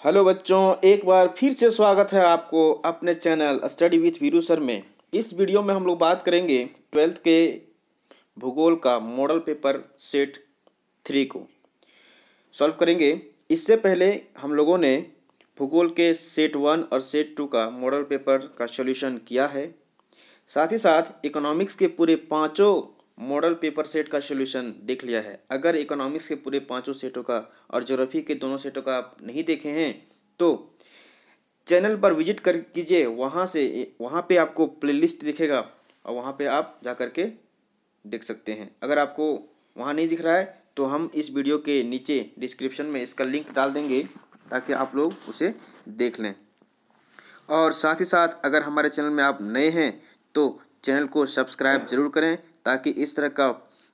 Hello बच्चों, एक बार फिर से स्वागत है आपको अपने channel study with Veeru sir में। इस वीडियो में हम लोग बात करेंगे 12th के भूगोल का मॉडल पेपर सेट 3 को सॉल्व करेंगे। इससे पहले हम लोगों ने भूगोल के सेट 1 और सेट 2 का मॉडल पेपर का सॉल्यूशन किया है। साथ ही साथ इकोनॉमिक्स के पूरे पाँचों मॉडल पेपर सेट का सॉल्यूशन देख लिया है। अगर इकोनॉमिक्स के पूरे पाँचों सेटों का और ज्योग्राफी के दोनों सेटों का आप नहीं देखे हैं तो चैनल पर विजिट कर कीजिए। वहाँ पे आपको प्लेलिस्ट दिखेगा और वहाँ पे आप जा कर के देख सकते हैं। अगर आपको वहाँ नहीं दिख रहा है तो हम इस वीडियो के नीचे डिस्क्रिप्शन में इसका लिंक डाल देंगे ताकि आप लोग उसे देख लें। और साथ ही साथ अगर हमारे चैनल में आप नए हैं तो चैनल को सब्सक्राइब जरूर करें ताकि इस तरह का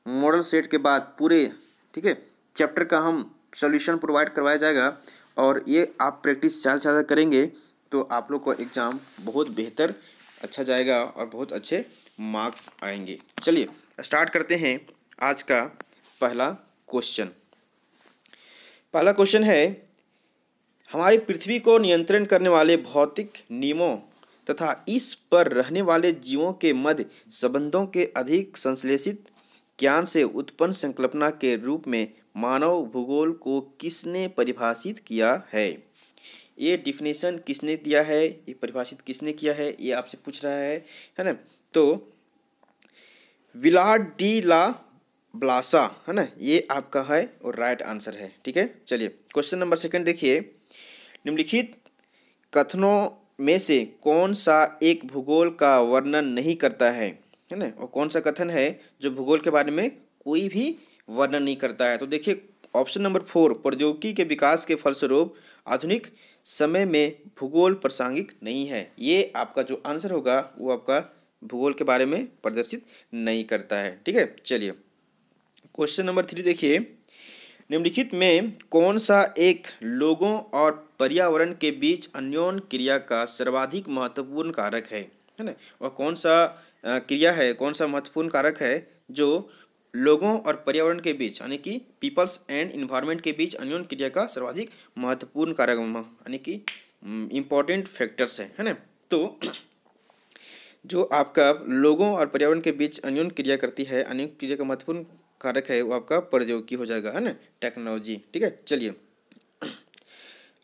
मॉडल सेट के बाद पूरे चैप्टर का हम सॉल्यूशन प्रोवाइड करवाया जाएगा। और ये आप प्रैक्टिस ज़्यादा से ज़्यादा करेंगे तो आप लोग को एग्ज़ाम बहुत बेहतर अच्छा जाएगा और बहुत अच्छे मार्क्स आएंगे। चलिए स्टार्ट करते हैं आज का पहला क्वेश्चन। पहला क्वेश्चन है, हमारी पृथ्वी को नियंत्रण करने वाले भौतिक नियमों तथा इस पर रहने वाले जीवों के मध्य संबंधों के अधिक संश्लेषित ज्ञान से उत्पन्न संकल्पना के रूप में मानव भूगोल को किसने परिभाषित किया है। ये डिफिनेशन किसने दिया है, ये परिभाषित किसने किया है, ये आपसे पूछ रहा है ना। तो विलार्ड डी ला ब्लासा है ना, ये आपका है और राइट आंसर है। ठीक है, चलिए क्वेश्चन नंबर 2 देखिए। निम्नलिखित कथनों में से कौन सा एक भूगोल का वर्णन नहीं करता है ना, और कौन सा कथन है जो भूगोल के बारे में कोई भी वर्णन नहीं करता है। तो देखिए ऑप्शन नंबर 4, प्रौद्योगिकी के विकास के फलस्वरूप आधुनिक समय में भूगोल प्रासंगिक नहीं है। ये आपका जो आंसर होगा वो आपका भूगोल के बारे में प्रदर्शित नहीं करता है। ठीक है, चलिए क्वेश्चन नंबर 3 देखिए। निम्नलिखित में कौन सा एक लोगों और पर्यावरण के बीच अन्योन्य क्रिया का सर्वाधिक महत्वपूर्ण कारक है ना, और कौन सा क्रिया है, कौन सा महत्वपूर्ण कारक है जो लोगों और पर्यावरण के बीच यानी कि पीपल्स एंड इन्वायरमेंट के बीच अन्योन्य क्रिया का सर्वाधिक महत्वपूर्ण कारक यानी कि इम्पोर्टेंट फैक्टर्स है ना। तो जो आपका लोगों और पर्यावरण के बीच अन्योन्य क्रिया करती है, अन्योन्य क्रिया का महत्वपूर्ण कारक है वो आपका प्रौद्योगिकी हो जाएगा है ना, टेक्नोलॉजी। ठीक है, चलिए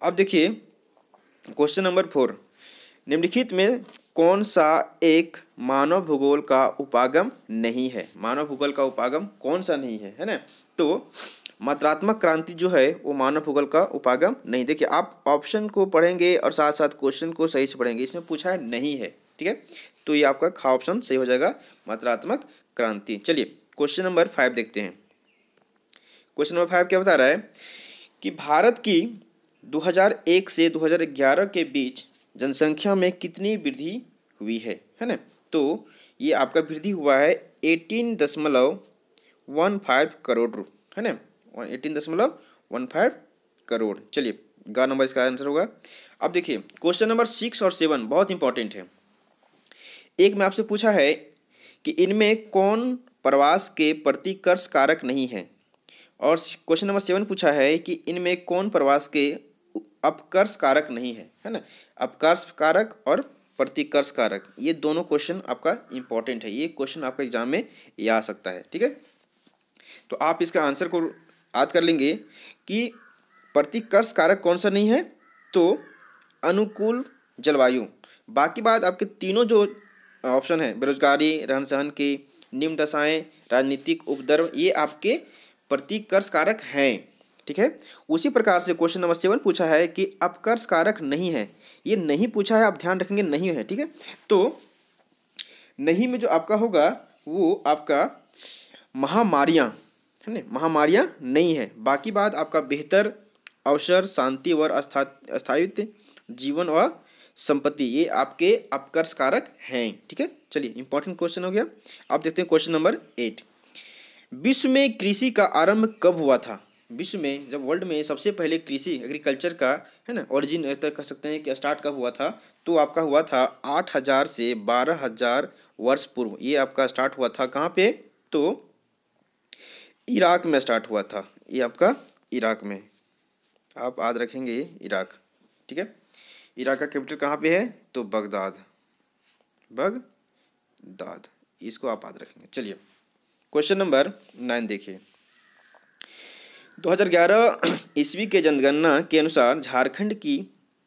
अब देखिए क्वेश्चन नंबर 4। निम्नलिखित में कौन सा एक मानव भूगोल का उपागम नहीं है। मानव भूगोल का उपागम कौन सा नहीं है ना। तो मात्रात्मक क्रांति जो है वो मानव भूगोल का उपागम नहीं। देखिए आप ऑप्शन को पढ़ेंगे और साथ साथ क्वेश्चन को सही से पढ़ेंगे। इसमें पूछा है नहीं है, ठीक है, तो ये आपका खा ऑप्शन सही हो जाएगा, मात्रात्मक क्रांति। चलिए क्वेश्चन नंबर 5 देखते हैं। क्वेश्चन नंबर 5 क्या बता रहा है कि भारत की 2001 से 2011 के बीच जनसंख्या में कितनी वृद्धि हुई है ना। तो ये आपका वृद्धि हुआ है 18.15 करोड़ है ना, 18.15 करोड़। चलिए ग नंबर इसका आंसर होगा। अब देखिए क्वेश्चन नंबर 6 और 7 बहुत इंपॉर्टेंट है। एक में आपसे पूछा है कि इनमें कौन प्रवास के प्रतिकर्ष कारक नहीं है, और क्वेश्चन नंबर 7 पूछा है कि इनमें कौन प्रवास के अपकर्ष कारक नहीं है ना। अपकर्ष कारक और प्रतिकर्ष कारक, ये दोनों क्वेश्चन आपका इंपॉर्टेंट है। ये क्वेश्चन आपका एग्जाम में ये आ सकता है। ठीक है, तो आप इसका आंसर को याद कर लेंगे कि प्रतिकर्ष कारक कौन सा नहीं है, तो अनुकूल जलवायु। बाकी बात आपके तीनों जो ऑप्शन है, बेरोजगारी, रहन सहन की निम्न दशाएं, राजनीतिक उपद्रव, ये आपके प्रतिकर्ष कारक हैं। ठीक है, उसी प्रकार से क्वेश्चन नंबर 7 पूछा है कि अपकर्ष कारक नहीं है। ये नहीं पूछा है, आप ध्यान रखेंगे नहीं है। ठीक है, तो नहीं में जो आपका होगा वो आपका महामारियां है ना, महामारियां नहीं है। बाकी बात आपका बेहतर अवसर, शांति और स्थायित्व, जीवन और संपत्ति, ये आपके अपकर्ष कारक हैं। ठीक है, चलिए इंपॉर्टेंट क्वेश्चन हो गया। अब देखते हैं क्वेश्चन नंबर 8। विश्व में कृषि का आरंभ कब हुआ था। विश्व में जब वर्ल्ड में सबसे पहले कृषि एग्रीकल्चर का है ना ओरिजिन कह सकते हैं कि स्टार्ट कब हुआ था, तो आपका हुआ था 8000 से 12000 वर्ष पूर्व। ये आपका स्टार्ट हुआ था कहाँ पे, तो इराक में स्टार्ट हुआ था। ये आपका इराक में, आप याद रखेंगे इराक। ठीक है। इराक का कैपिटल कहाँ पे है? तो बगदाद, बगदाद, इसको आप याद रखेंगे। चलिए क्वेश्चन नंबर 9 देखिए। 2011 ईस्वी के जनगणना के अनुसार झारखंड की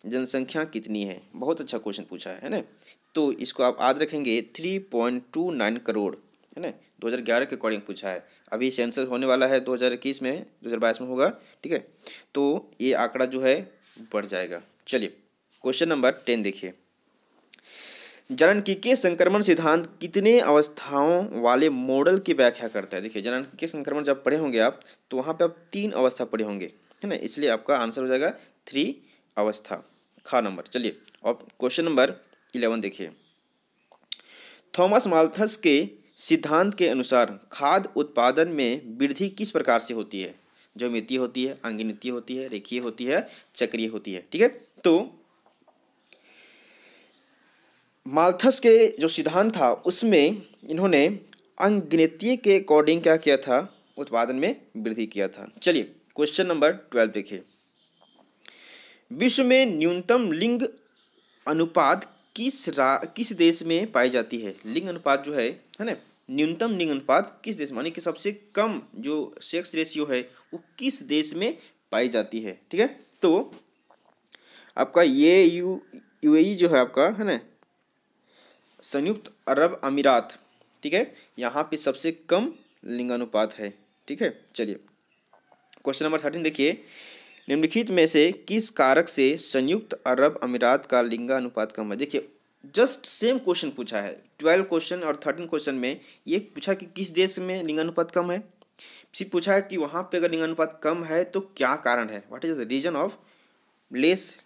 जनसंख्या कितनी है? बहुत अच्छा क्वेश्चन पूछा है ना। तो इसको आप याद रखेंगे 3.29 करोड़, है ना। 2011 के अकॉर्डिंग पूछा है। अभी सेंसस होने वाला है 2021 में, 2022 में होगा, ठीक है। तो ये आंकड़ा जो है बढ़ जाएगा। चलिए क्वेश्चन नंबर 10 देखिए। जननकीय संक्रमण सिद्धांत कितने अवस्थाओं वाले मॉडल की व्याख्या करता है? देखिए जननकीय संक्रमण जब पढ़े होंगे आप, तो वहाँ पे आप 3 अवस्था पढ़े होंगे, है ना, इसलिए आपका आंसर हो जाएगा 3 अवस्था, खा नंबर। चलिए और क्वेश्चन नंबर 11 देखिए। थॉमस माल्थस के सिद्धांत के अनुसार खाद्य उत्पादन में वृद्धि किस प्रकार से होती है? ज्यामितीय होती है, अंगनितीय होती है, रेखीय होती है, चक्रीय होती है, ठीक है। तो माल्थस के जो सिद्धांत था उसमें इन्होंने अंगनितीय के अकॉर्डिंग क्या किया था? उत्पादन में वृद्धि किया था। चलिए क्वेश्चन नंबर 12 देखिए। विश्व में न्यूनतम लिंग अनुपात किस देश में पाई जाती है? लिंग अनुपात जो है ना, न्यूनतम लिंग अनुपात किस देश, मानी कि सबसे कम जो सेक्स रेशियो है वो किस देश में पाई जाती है, ठीक है। तो आपका ये यूएई जो है आपका, है ना, संयुक्त अरब अमीरात, ठीक है, यहाँ पे सबसे कम लिंगानुपात है, ठीक है। चलिए क्वेश्चन नंबर 13 देखिए। निम्नलिखित में से किस कारक से संयुक्त अरब अमीरात का लिंगानुपात कम है? देखिए जस्ट सेम क्वेश्चन पूछा है, 12 क्वेश्चन और 13 क्वेश्चन में ये पूछा कि किस देश में लिंगानुपात कम है, सिर्फ पूछा है कि वहाँ पे अगर लिंगानुपात कम है तो क्या कारण है, what is the reason of less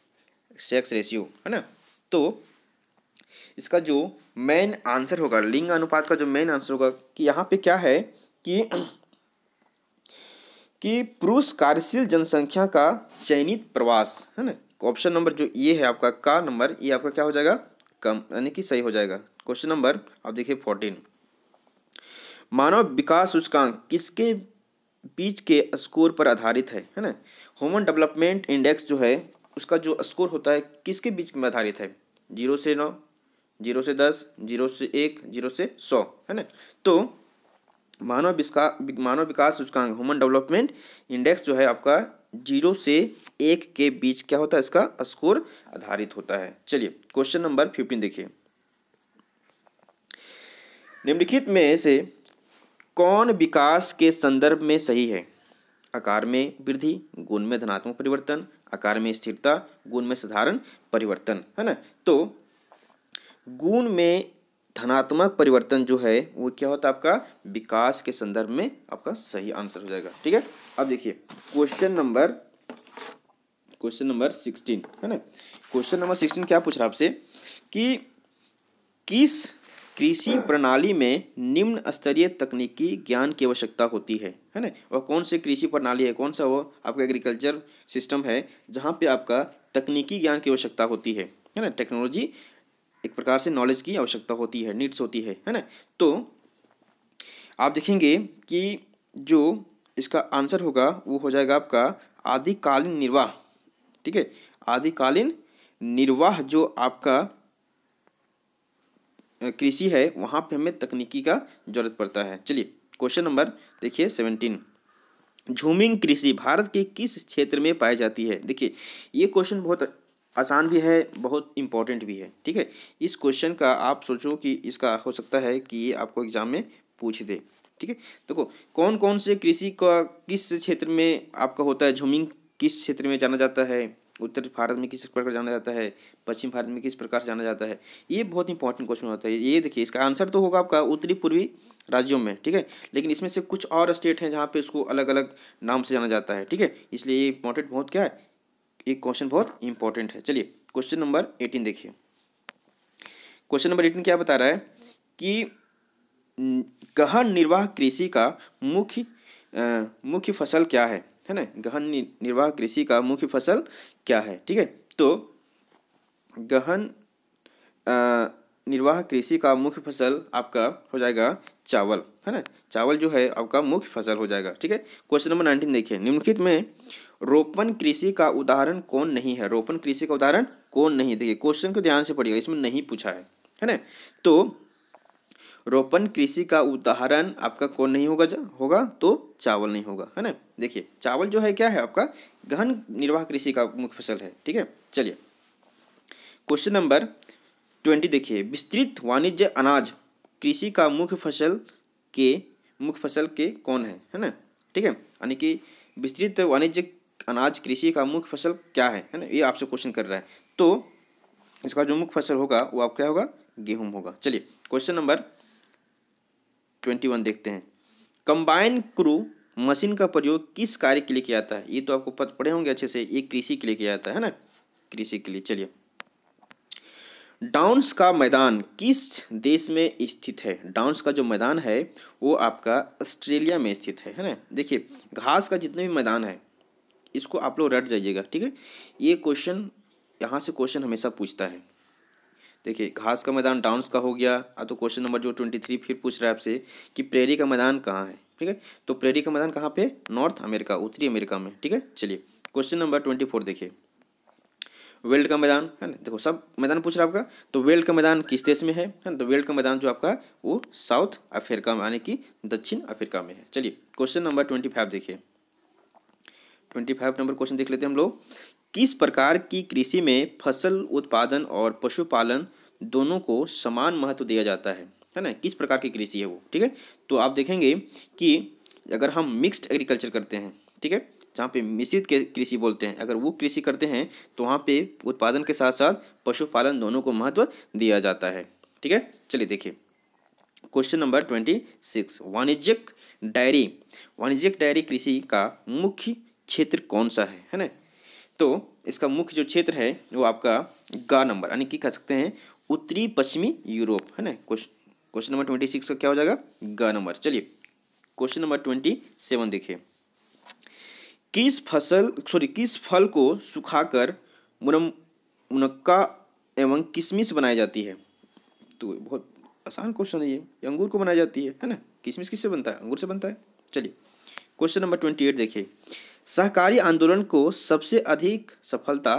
sex ratio, है ना। तो इसका जो मेन आंसर होगा, लिंग अनुपात का जो मेन आंसर होगा कि यहाँ पे क्या है कि पुरुष कार्यशील जनसंख्या का चयनित प्रवास, है ना। ऑप्शन नंबर जो ये है आपका का नंबर, ये आपका क्या हो जाएगा? कम, यानी कि सही हो जाएगा। क्वेश्चन नंबर आप देखिए 14। मानव विकास सूचकांक किसके बीच के स्कोर पर आधारित है ना। ह्यूमन डेवलपमेंट इंडेक्स जो है उसका जो स्कोर होता है किसके बीच में आधारित है? 0 से 9, 0 से 10, 0 से 1, 0 से 100, है ना। तो मानव विकास सूचकांक ह्यूमन डेवलपमेंट इंडेक्स जो है आपका 0 से 1 के बीच क्या होता है? इसका स्कोर आधारित होता है। चलिए क्वेश्चन नंबर 15 देखिए। निम्नलिखित में से कौन विकास के संदर्भ में सही है? आकार में वृद्धि, गुण में धनात्मक परिवर्तन, आकार में स्थिरता, गुण में साधारण परिवर्तन, है ना। तो गुण में धनात्मक परिवर्तन जो है वो क्या होता है? आपका विकास के संदर्भ में आपका सही आंसर हो जाएगा, ठीक है। अब देखिए क्वेश्चन नंबर 16, है ना। क्वेश्चन नंबर 16 क्या पूछ रहा है आपसे कि किस कृषि प्रणाली में निम्न स्तरीय तकनीकी ज्ञान की आवश्यकता होती है ना। और कौन सी कृषि प्रणाली है, कौन सा वो आपका एग्रीकल्चर सिस्टम है जहाँ पे आपका तकनीकी ज्ञान की आवश्यकता होती है ना। टेक्नोलॉजी एक प्रकार से नॉलेज की आवश्यकता होती है, नीड्स होती है ना। तो आप देखेंगे कि जो इसका आंसर होगा वो हो जाएगा आपका आदिकालीन निर्वाह, ठीक है। आदिकालीन निर्वाह जो आपका कृषि है वहाँ पे हमें तकनीकी का जरूरत पड़ता है। चलिए क्वेश्चन नंबर देखिए 17। झूमिंग कृषि भारत के किस क्षेत्र में पाई जाती है? देखिए ये क्वेश्चन बहुत आसान भी है, बहुत इंपॉर्टेंट भी है, ठीक है। इस क्वेश्चन का आप सोचो कि इसका हो सकता है कि ये आपको एग्जाम में पूछ दे, ठीक है। देखो कौन कौन से कृषि का किस क्षेत्र में आपका होता है, झूमिंग किस क्षेत्र में जाना जाता है, उत्तर भारत में किस प्रकार जाना जाता है, पश्चिम भारत में किस प्रकार से जाना जाता है, ये बहुत इंपॉर्टेंट क्वेश्चन होता है। ये देखिए इसका आंसर तो होगा आपका उत्तरी पूर्वी राज्यों में, ठीक है। लेकिन इसमें से कुछ और स्टेट हैं जहाँ पे इसको अलग अलग नाम से जाना जाता है, ठीक है। इसलिए ये इंपॉर्टेंट बहुत क्या है, एक क्वेश्चन बहुत इंपॉर्टेंट है। चलिए क्वेश्चन नंबर 18 देखिए। क्वेश्चन नंबर 18 क्या बता रहा है कि गहन निर्वाह कृषि का मुख्य फसल क्या है ना। गहन निर्वाह कृषि का मुख्य फसल क्या है, ठीक है। तो गहन निर्वाह कृषि का मुख्य फसल आपका हो जाएगा चावल, है ना। चावल जो है आपका मुख्य फसल हो जाएगा, ठीक है। क्वेश्चन नंबर 19 देखिए। निम्नलिखित में रोपण कृषि का उदाहरण कौन नहीं है? रोपण कृषि का उदाहरण कौन नहीं? देखिए क्वेश्चन को ध्यान से पढ़िएगा, इसमें नहीं पूछा है ना। तो रोपण कृषि का उदाहरण आपका कौन नहीं होगा तो चावल नहीं होगा, है ना। देखिए चावल जो है क्या है आपका गहन निर्वाह कृषि का मुख्य फसल है, ठीक है। चलिए क्वेश्चन नंबर 20 देखिए, विस्तृत वाणिज्य अनाज कृषि का मुख्य फसल के कौन है ना, ठीक है। यानी कि विस्तृत वाणिज्य अनाज कृषि का मुख्य फसल क्या है ना, ये आपसे क्वेश्चन कर रहा है। तो इसका जो मुख्य फसल होगा वो आप क्या होगा, गेहूं होगा। चलिए क्वेश्चन नंबर 21 देखते हैं, कंबाइन क्रू मशीन का प्रयोग किस कार्य के लिए किया जाता है? ये तो आपको पढ़े होंगे अच्छे से, ये कृषि के लिए किया जाता है ना, कृषि के लिए। चलिए डाउन्स का मैदान किस देश में स्थित है? डाउन्स का जो मैदान है वो आपका ऑस्ट्रेलिया में स्थित है ना। देखिए घास का जितने भी मैदान है इसको आप लोग रट जाइएगा, ठीक है। ये क्वेश्चन यहाँ से क्वेश्चन हमेशा पूछता है। देखिए घास का मैदान डाउन्स का हो गया। तो क्वेश्चन नंबर जो 23 फिर पूछ रहा है आपसे कि प्रेरी का मैदान कहाँ है, ठीक है। तो प्रेरी का मैदान कहाँ पे? नॉर्थ अमेरिका, उत्तरी अमेरिका में, ठीक है। चलिए क्वेश्चन नंबर 24 देखिए, वेल्ड का मैदान है ना। देखो सब मैदान पूछ रहा है आपका, तो वेल्ड का मैदान किस देश में है ना। तो वेल्ड का मैदान जो आपका वो साउथ अफ्रीका में यानी कि दक्षिण अफ्रीका में है। चलिए क्वेश्चन नंबर 25 देखिए, 25 नंबर क्वेश्चन देख लेते हैं हम लोग। किस प्रकार की कृषि में फसल उत्पादन और पशुपालन दोनों को समान महत्व दिया जाता है ना। किस प्रकार की कृषि है वो, ठीक है। तो आप देखेंगे कि अगर हम मिक्स्ड एग्रीकल्चर करते हैं, ठीक है, जहाँ पे मिश्रित कृषि बोलते हैं, अगर वो कृषि करते हैं तो वहाँ पे उत्पादन के साथ साथ पशुपालन दोनों को महत्व दिया जाता है, ठीक है। चलिए देखिए क्वेश्चन नंबर 26, वाणिज्यिक डायरी कृषि का मुख्य क्षेत्र कौन सा है ना। तो इसका मुख्य जो क्षेत्र है वो आपका गा नंबर यानी कि कह सकते हैं उत्तरी पश्चिमी यूरोप, है ना। क्वेश्चन नंबर 26 का क्या हो जाएगा, गा नंबर। चलिए क्वेश्चन नंबर 27 देखिए, किस फल को सुखाकर मुनक्का एवं किशमिश बनाई जाती है? तो बहुत आसान क्वेश्चन है ये अंगूर को बनाई जाती है ना। किशमिश किससे बनता है? अंगूर से बनता है। चलिए क्वेश्चन नंबर 28 देखिए, सहकारी आंदोलन को सबसे अधिक सफलता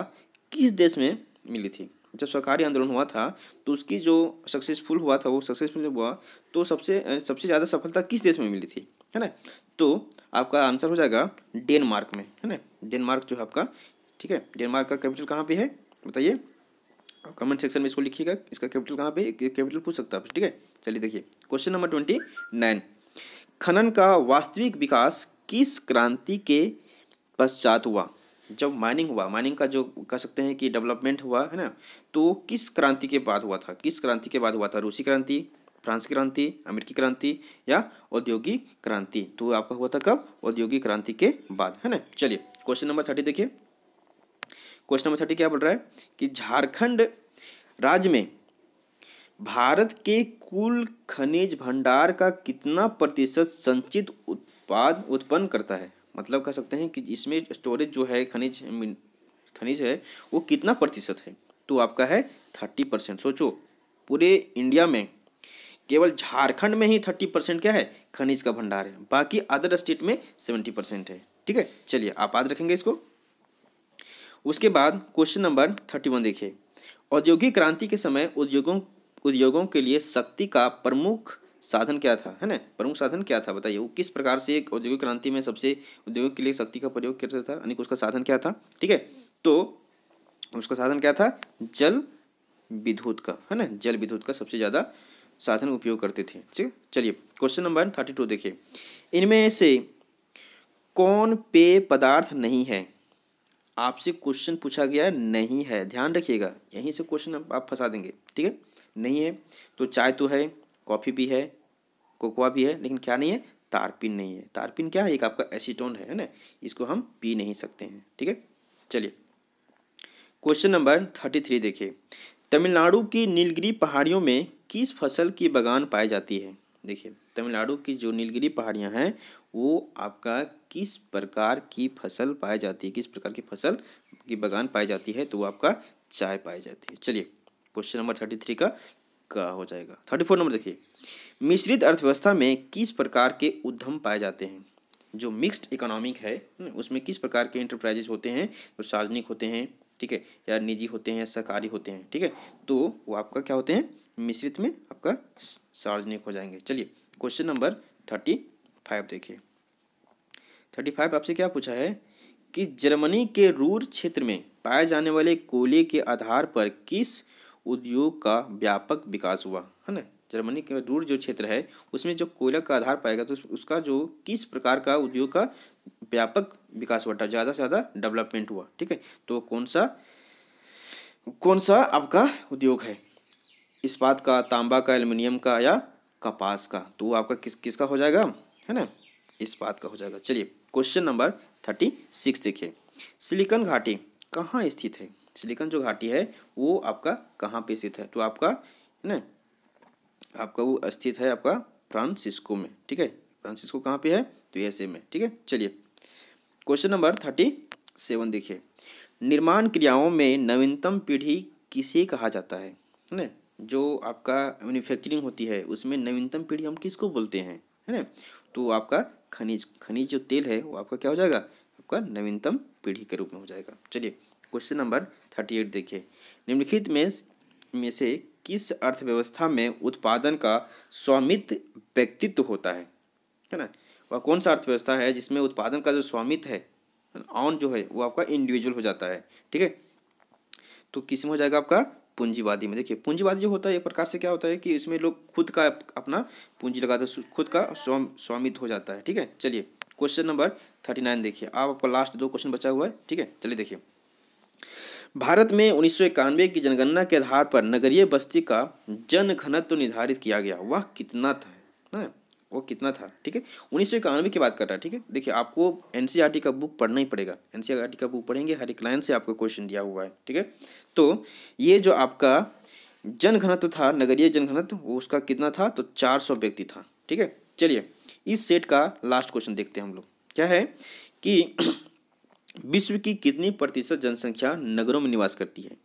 किस देश में मिली थी? जब सहकारी आंदोलन हुआ था तो उसकी जो सक्सेसफुल हुआ था, वो सक्सेसफुल जब हुआ तो सबसे ज़्यादा सफलता किस देश में मिली थी, है ना। तो आपका आंसर हो जाएगा डेनमार्क में, है ना। डेनमार्क जो है आपका, ठीक है। डेनमार्क का कैपिटल कहाँ पे है बताइए, कमेंट सेक्शन में इसको लिखिएगा, इसका कैपिटल कहाँ पे, कैपिटल पूछ सकता है, ठीक है। चलिए देखिए क्वेश्चन नंबर 29, खनन का वास्तविक विकास किस क्रांति के पश्चात हुआ? जब माइनिंग हुआ, माइनिंग का जो कह सकते हैं कि डेवलपमेंट हुआ है ना, तो किस क्रांति के बाद हुआ था? किस क्रांति के बाद हुआ था? रूसी क्रांति, फ्रांस की क्रांति, अमेरिकी क्रांति या औद्योगिक क्रांति? तो आपका हुआ था कब? औद्योगिक क्रांति के बाद, है ना। चलिए क्वेश्चन नंबर 30 देखिए, क्वेश्चन नंबर 30 क्या बोल रहा है कि झारखंड राज्य में भारत के कुल खनिज भंडार का कितना प्रतिशत संचित उत्पाद उत्पन्न करता है? मतलब कह सकते हैं कि इसमें स्टोरेज जो है खनिज है वो कितना प्रतिशत है? तो आपका है 30%। सोचो पूरे इंडिया में केवल झारखंड में ही 30% क्या है, खनिज का भंडार है, बाकी अदर स्टेट में 70% है, ठीक है। चलिए आप याद रखेंगे इसको। उसके बाद क्वेश्चन नंबर 31 देखिए, औद्योगिक क्रांति के समय उद्योगों के लिए शक्ति का प्रमुख साधन क्या था, है ना। प्रमुख साधन क्या था बताइए, वो किस प्रकार से एक औद्योगिक क्रांति में सबसे उद्योग के लिए शक्ति का प्रयोग करता था, यानी कि उसका साधन क्या था, ठीक है। तो उसका साधन क्या था, जल विद्युत का, है ना। जल विद्युत का सबसे ज़्यादा साधन उपयोग करते थे, ठीक है। चलिए क्वेश्चन नंबर 32 देखिए, इनमें से कौन पेय पदार्थ नहीं है? आपसे क्वेश्चन पूछा गया नहीं है, ध्यान रखिएगा, यहीं से क्वेश्चन आप फंसा देंगे, ठीक है। नहीं है तो चाय तो है, कॉफ़ी भी है, कोकोआ भी है, लेकिन क्या नहीं है, तारपीन नहीं है। तारपीन क्या है, एक आपका एसीटोन है ना, इसको हम पी नहीं सकते हैं, ठीक है। चलिए क्वेश्चन नंबर 33 देखिए, तमिलनाडु की नीलगिरी पहाड़ियों में किस फसल की बागान पाई जाती है? देखिए तमिलनाडु की जो नीलगिरी पहाड़ियाँ हैं वो आपका किस प्रकार की फसल पाई जाती है, किस प्रकार की फसल की बागान पाई जाती है? तो वो आपका चाय पाई जाती है। चलिए क्वेश्चन नंबर 33 का हो जाएगा। 34 नंबर देखिए, मिश्रित अर्थव्यवस्था में किस प्रकार के उद्यम पाए जाते हैं? जो मिक्स्ड इकोनॉमिक है उसमें किस प्रकार के इंटरप्राइजेज होते हैं, तो सार्वजनिक होते हैं, ठीक है, या निजी होते हैं, सरकारी होते हैं, ठीक है, तो वो आपका क्या होते हैं, मिश्रित में आपका सार्वजनिक हो जाएंगे। चलिए क्वेश्चन नंबर 35 देखिए। 35 आपसे क्या पूछा है कि जर्मनी के रूर क्षेत्र में पाए जाने वाले कोयले के आधार पर किस उद्योग का व्यापक विकास हुआ, है ना। जर्मनी के रूर जो क्षेत्र है उसमें जो कोयला का आधार पाएगा तो उसका जो किस प्रकार का उद्योग का व्यापक विकास हुआ, ज़्यादा से ज़्यादा डेवलपमेंट हुआ, ठीक है, तो कौन सा आपका उद्योग है, इस्पात का, तांबा का, एल्युमिनियम का या कपास का, तो आपका किसका हो जाएगा, है ना, इस्पात का हो जाएगा। चलिए क्वेश्चन नंबर 36 देखिए। सिलिकॉन घाटी कहाँ स्थित है, सिलिकॉन जो घाटी है वो आपका कहाँ पे स्थित है, तो आपका है ना, आपका वो स्थित है आपका फ्रांसिस्को में, ठीक है, फ्रांसिस्को कहाँ पे है, तो यूएसए में, ठीक है। चलिए क्वेश्चन नंबर 37 देखिए। निर्माण क्रियाओं में नवीनतम पीढ़ी किसे कहा जाता है ना, जो आपका मैन्युफैक्चरिंग होती है उसमें नवीनतम पीढ़ी हम किसको बोलते हैं, है ना, तो आपका खनिज जो तेल है वो आपका क्या हो जाएगा, आपका नवीनतम पीढ़ी के रूप में हो जाएगा। चलिए क्वेश्चन नंबर 38 देखिए। निम्नलिखित में से किस अर्थव्यवस्था में उत्पादन का स्वामित्व व्यक्तित्व होता है ना, वह कौन सा अर्थव्यवस्था है जिसमें उत्पादन का जो स्वामित्व है ऑन जो है वो आपका इंडिविजुअल हो जाता है, ठीक है, तो किस में हो जाएगा आपका पूंजीवादी में। देखिए पूंजीवादी जो होता है एक प्रकार से क्या होता है कि इसमें लोग खुद का अपना पूंजी लगाते हैं, खुद का स्वामित्व हो जाता है, ठीक है। चलिए क्वेश्चन नंबर 39 देखिए। अब आपका लास्ट 2 क्वेश्चन बचा हुआ है, ठीक है, चलिए देखिए। भारत में 1991 की जनगणना के आधार पर नगरीय बस्ती का जन घनत्व निर्धारित किया गया, वह कितना था, है ना, वो कितना था, ठीक है, 1991 की बात कर रहा है, ठीक है। देखिए आपको एनसीईआरटी का बुक पढ़ना ही पड़ेगा, एनसीईआरटी का बुक पढ़ेंगे, हर एक लाइन से आपको क्वेश्चन दिया हुआ है, ठीक है। तो ये जो आपका जन घनत्व था, नगरीय जन घनत्व, वो उसका कितना था, तो 400 व्यक्ति था, ठीक है। चलिए इस सेट का लास्ट क्वेश्चन देखते हैं हम लोग, क्या है कि विश्व की कितनी प्रतिशत जनसंख्या नगरों में निवास करती है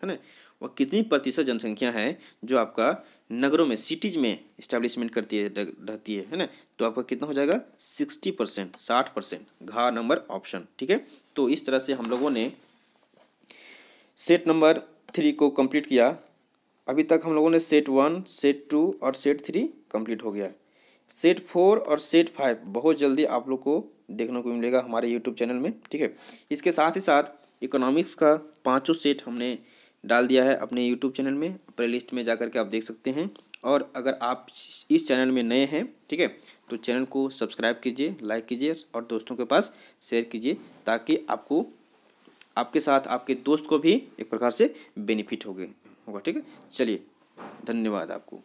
ना, वह कितनी प्रतिशत जनसंख्या है जो आपका नगरों में सिटीज में इस्टेब्लिशमेंट करती है रहती है ना, तो आपका कितना हो जाएगा 60%, 60%, घ नंबर ऑप्शन, ठीक है। तो इस तरह से हम लोगों ने सेट नंबर 3 को कंप्लीट किया। अभी तक हम लोगों ने सेट 1, सेट 2 और सेट 3 कंप्लीट हो गया। सेट 4 और सेट 5 बहुत जल्दी आप लोग को देखने को मिलेगा हमारे यूट्यूब चैनल में, ठीक है। इसके साथ ही साथ इकोनॉमिक्स का 5 सेट हमने डाल दिया है अपने यूट्यूब चैनल में, प्लेलिस्ट में जाकर के आप देख सकते हैं। और अगर आप इस चैनल में नए हैं, ठीक है, तो चैनल को सब्सक्राइब कीजिए, लाइक कीजिए और दोस्तों के पास शेयर कीजिए, ताकि आपको आपके साथ आपके दोस्त को भी एक प्रकार से बेनिफिट होगा, ठीक है। चलिए धन्यवाद आपको।